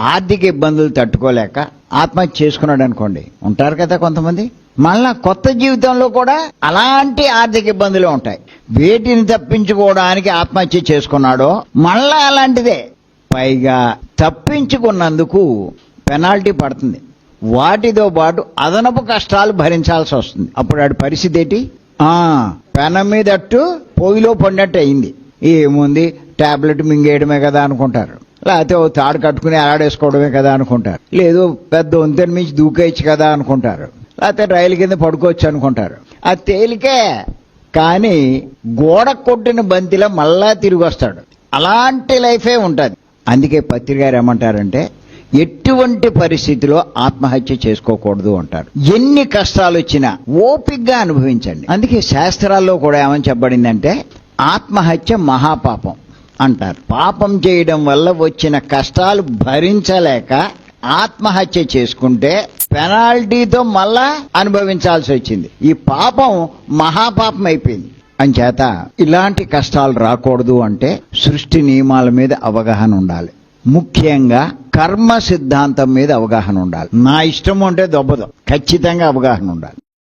ఆర్థిక ఇబ్బందులు తట్టుకోలేక ఆత్మహత్య చేసుకున్నాడు అనుకోండి, ఉంటారు కదా కొంతమంది. మళ్ళా కొత్త జీవితంలో కూడా అలాంటి ఆర్థిక ఇబ్బందులు ఉంటాయి. వేటిని తప్పించుకోవడానికి ఆత్మహత్య చేసుకున్నాడో మళ్ళా అలాంటిదే. పైగా తప్పించుకున్నందుకు పెనాల్టీ పడుతుంది. వాటితో పాటు అదనపు కష్టాలు భరించాల్సి వస్తుంది. అప్పుడు ఆడి పరిస్థితి ఏంటి? పెనం మీదట్టు పొయ్యిలో పడినట్టు అయింది. ఏముంది, టాబ్లెట్ మింగేయడమే కదా అనుకుంటారు, లేకపోతే ఓ తాడు కట్టుకుని అలాడేసుకోవడమే కదా అనుకుంటారు, లేదు పెద్ద వంతెన మించి దూకేయచ్చు కదా అనుకుంటారు, లేకపోతే రైలు కింద పడుకోవచ్చు అనుకుంటారు. అది తేలికే. కానీ గోడ కొట్టిన బంతిలో మళ్ళా తిరిగి వస్తాడు. అలాంటి లైఫే ఉంటుంది. అందుకే పత్రిక గారు ఏమంటారంటే, ఎటువంటి పరిస్థితిలో ఆత్మహత్య చేసుకోకూడదు అంటారు. ఎన్ని కష్టాలు వచ్చినా ఓపికగా అనుభవించండి. అందుకే శాస్త్రాల్లో కూడా ఏమని చెప్పబడిందంటే, ఆత్మహత్య మహాపాపం అంటారు. పాపం చేయడం వల్ల వచ్చిన కష్టాలు భరించలేక ఆత్మహత్య చేసుకుంటే పెనాల్టీతో మళ్ళా అనుభవించాల్సి వచ్చింది. ఈ పాపం మహాపాపం అయిపోయింది. అంచేత ఇలాంటి కష్టాలు రాకూడదు అంటే సృష్టి నియమాల మీద అవగాహన ఉండాలి. ముఖ్యంగా కర్మ సిద్ధాంతం మీద అవగాహన ఉండాలి. నా ఇష్టం అంటే దొబ్బదు, ఖచ్చితంగా అవగాహన ఉండాలి.